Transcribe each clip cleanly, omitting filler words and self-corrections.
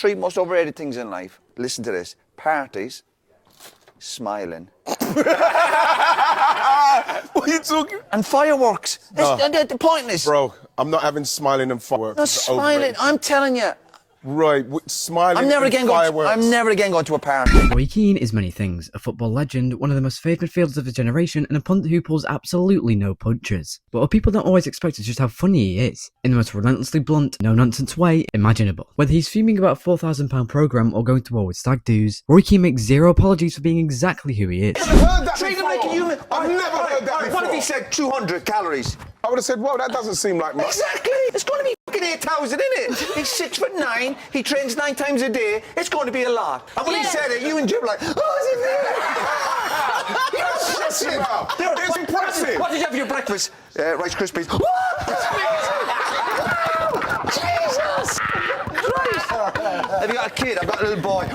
three most overrated things in life. Listen to this. Parties, smiling. What are you talking? And fireworks. No. The point is... Bro, I'm not having smiling and fireworks. No, smiling. I'm telling you. Right, smiling I'm never and again going to a party. Roy Keane is many things, a football legend, one of the most favoured midfielders of his generation, and a pundit who pulls absolutely no punches. But what people don't always expect is just how funny he is, in the most relentlessly blunt, no-nonsense way imaginable. Whether he's fuming about a £4,000 programme or going to war with stag do's, Roy Keane makes zero apologies for being exactly who he is. I've never heard that Treat him before. like a human. I've never heard that before. What if he said 200 calories? I would have said, well, that doesn't seem like much. Exactly. It's going to be fucking 8,000, isn't it? He's 6'9". He trains 9 times a day. It's going to be a lot. And when he said it, you and Jim were like, oh, is it there? That's impressive. It's impressive. What did you have for your breakfast? Rice Krispies. Jesus Christ! Have you got a kid? I've got a little boy.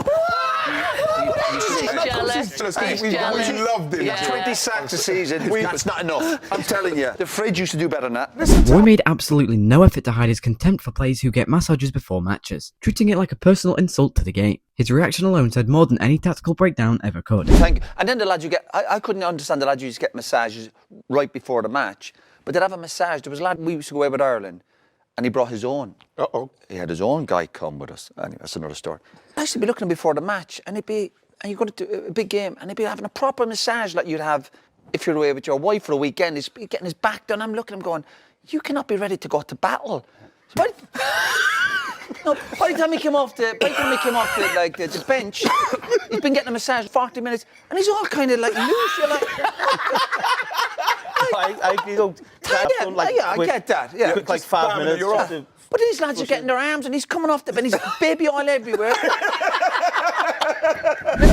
He's jealous. We loved him. Yeah. 20 sacks a season. That's not enough. I'm telling you. The fridge used to do better than that. Roy made absolutely no effort to hide his contempt for players who get massages before matches, treating it like a personal insult to the game. His reaction alone said more than any tactical breakdown ever could. Thank you. And then the lads you get... I couldn't understand the lads who used to get massages right before the match. But they'd have a massage. There was a lad, we used to go away with Ireland, and he brought his own. Uh-oh. He had his own guy come with us. Anyway, that's another story. I used to be looking at him before the match, and you're going to do a big game, and he'd be having a proper massage like you'd have if you're away with your wife for a weekend. He's getting his back done. I'm looking at him going, you cannot be ready to go to battle. So by the time he came off the bench, he's been getting a massage for 40 minutes, and he's all kind of like loose. You're like... I go I get that. Yeah, quick, like 5 minutes. You're off. But these lads are getting their arms, and he's coming off and he's baby oil everywhere.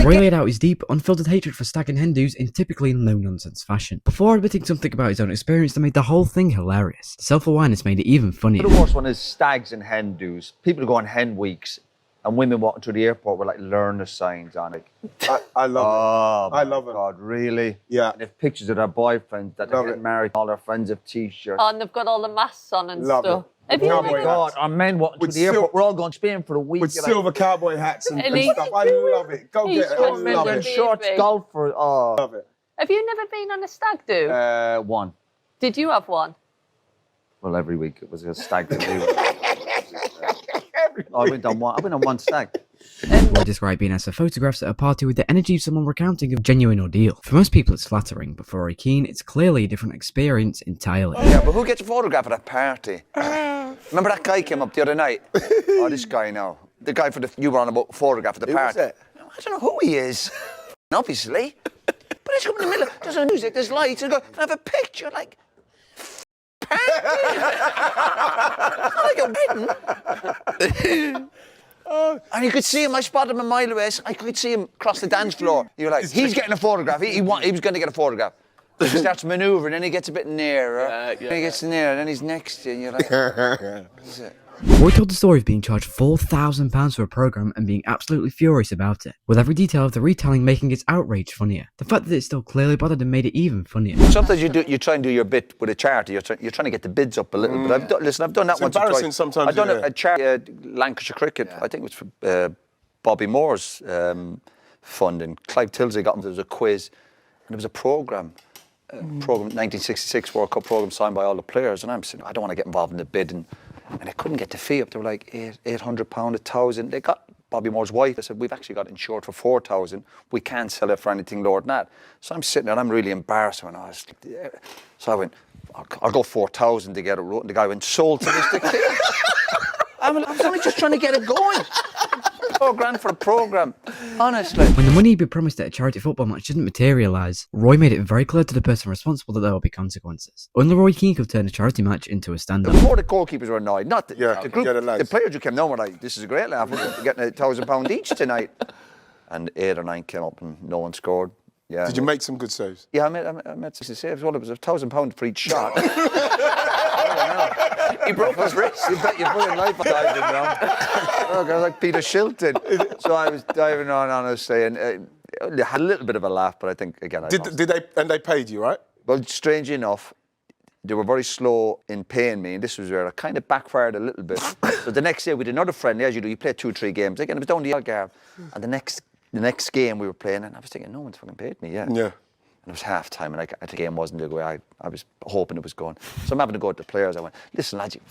Roy laid out his deep, unfiltered hatred for stag and hen do's in typically no-nonsense fashion, before admitting something about his own experience that made the whole thing hilarious. Self-awareness made it even funnier. The worst one is stags and hen do's. People who go on hen weeks, and women walking through the airport with like learner signs on it. I love it. Oh, I love it. God, really? Yeah. And they have pictures of their boyfriends that they're getting married. All their friends have T-shirts. Oh, and they've got all the masks on and Love stuff. it. Have you Oh ever my God, our men walking through With the airport, sil- we're all going to Spain for a week. With You're silver cowboy hats and Elite. stuff. I love it. Go He's get it. I just men love wearing it. shorts, golfers. Oh. Love it. Have you never been on a stag do? One. Did you have one? Well, every week it was a stag to do. I've been on one stag. Roy described being asked for photographs at a party with the energy of someone recounting a genuine ordeal. For most people it's flattering, but for Roy Keane it's clearly a different experience entirely. Yeah, but who gets a photograph at a party? Remember that guy came up the other night? Oh, this guy now. The guy you were on about photograph at the party. was it? I don't know who he is, obviously. But it's come in the middle. There's no music, there's lights, and go, can I have a picture? Like, party? Not like a wedding. And you could see him, I spotted him a mile away. I could see him across the dance floor. You're like, he's getting a photograph. He was going to get a photograph. He starts manoeuvring, then he gets a bit nearer. Then he gets nearer, then he's next to you, and you're like, what is it? Roy told the story of being charged £4,000 for a programme and being absolutely furious about it, with every detail of the retelling making its outrage funnier. The fact that it's still clearly bothered him made it even funnier. Sometimes you try and do your bit with a charity. You're trying to get the bids up a little bit. I've done that once or embarrassing twice. sometimes, I've done yeah. a charity, Lancashire Cricket. I think it was for Bobby Moore's funding. Clive Tilsley got him. There was a quiz, and there was a programme. 1966 World Cup programme signed by all the players, and I'm saying I don't want to get involved in the bid, and they couldn't get the fee up. They were like £800, £1,000. They got Bobby Moore's wife. They said, we've actually got it insured for £4,000. We can't sell it for anything lower than that. So I'm sitting there and I'm really embarrassed. So I went, I'll go 4,000 to get it wrote. And the guy went, sold to Mr. King. I was only just trying to get it going. £4,000 for a programme, honestly. When the money he'd been promised at a charity football match didn't materialise, Roy made it very clear to the person responsible that there would be consequences. Only Roy Keane could turn a charity match into a stand-up. Before the goalkeepers were annoyed, not the, Yeah, the group, the lads. the players who came down were like, this is a great laugh, we're getting £1,000 each tonight. And 8 or 9 came up and no one scored. Yeah. Did you make some good saves? Yeah, I made 60 saves. Well, it was £1,000 for each shot. He broke his wrist. You bet your fucking life I diving down. Oh, God, like Peter Shilton. So I was diving on, honestly, and had a little bit of a laugh, but I think, again, I lost. Did they? And they paid you, right? Well, strangely enough, They were very slow in paying me, and this was where I kind of backfired a little bit. So the next day we did another friendly, as you do, you play 2 or 3 games. Again, it was down the Algarve. And the next game we were playing, and I was thinking, no one's fucking paid me yet. Yeah. And it was half time, and the game wasn't the way I was hoping it was going. So I'm having to go to the players. I went, listen, lads, you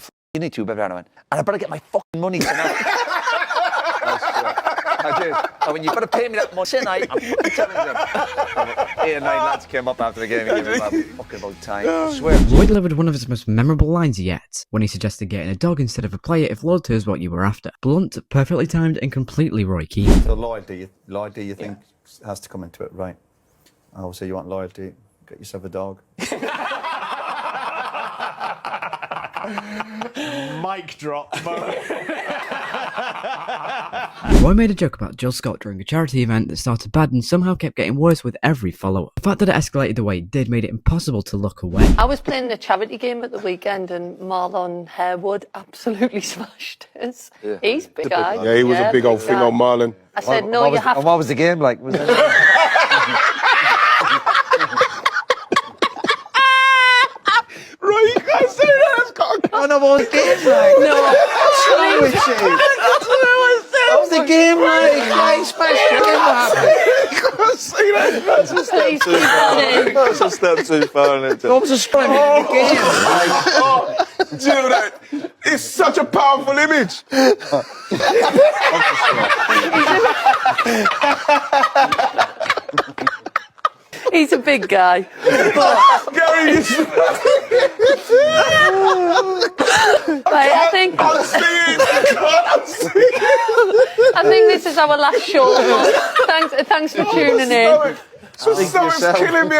need to, better. And I went, and I better get my fucking money tonight. I did. I went, you better pay me that much tonight. I'm fucking telling them. 8 or 9 lads came up after the game and gave me fucking about time. I swear. Roy delivered one of his most memorable lines yet, when he suggested getting a dog instead of a player if loyalty is what you were after. Blunt, perfectly timed, and completely Roy Keane. So loyalty you think has to come into it, right? I would say you want loyalty, get yourself a dog. Mic drop moment. Roy made a joke about Jill Scott during a charity event that started bad and somehow kept getting worse with every follow-up. The fact that it escalated the way it did made it impossible to look away. I was playing a charity game at the weekend and Marlon Harewood absolutely smashed us. Yeah. He's big guy. Yeah, he was a big old thing on Marlon. I said, no, you have to. What was the game like? Was Roy, you can't say that. It's got a... Oh, no, what was the game like? No. What's wrong with you? What was the game like? I smashed the game. What happened? You can't say that. That's a step Please too keep far. on in. That's a step too far. What was the script of the game? Oh, Jill, that it's such a powerful image. He's a big guy. Gary, Right, I think this is our last show. Thanks for tuning in. Stomach's killing me.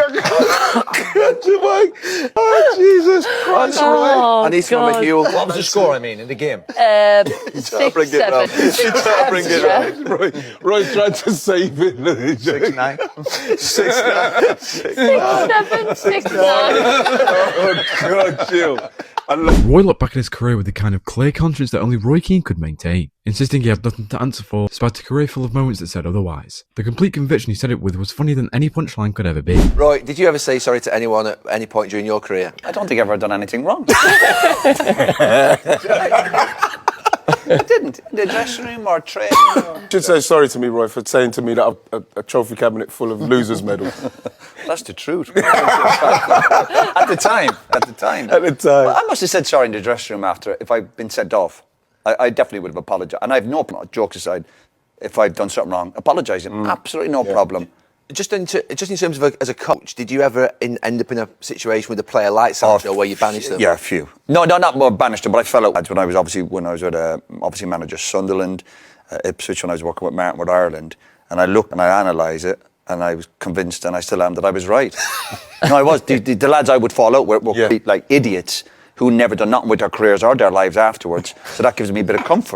Oh, Jesus Christ. Oh, I need to remember God. you. What was the score, I mean, in the game? 6-7. Bring it round. Roy tried to save it. 6-9. 6-9. 6-7, 6-9. Oh, God, Jill. Roy looked back at his career with the kind of clear conscience that only Roy Keane could maintain, insisting he had nothing to answer for, despite a career full of moments that said otherwise. The complete conviction he said it with was funnier than any punchline could ever be. Roy, did you ever say sorry to anyone at any point during your career? I don't think I've ever done anything wrong. I didn't. In the dressing room or training. You should say sorry to me, Roy, for saying to me that a trophy cabinet full of losers' medals. That's the truth. At the time. Well, I must have said sorry in the dressing room after, if I'd been sent off. I definitely would have apologised. And I have no problem, jokes aside, if I've done something wrong, apologising. Absolutely no problem. Just in terms of as a coach, did you ever end up in a situation with a player like Sadio where you banished them? Yeah, a few. No, not more banished them, but I fell out when I was with manager Sunderland, Ipswich, when I was working with Martin with Ireland, and I looked and I analysed it, and I was convinced, and I still am, that I was right. No, I was. The lads I would fall out with were like idiots who never done nothing with their careers or their lives afterwards. So that gives me a bit of comfort.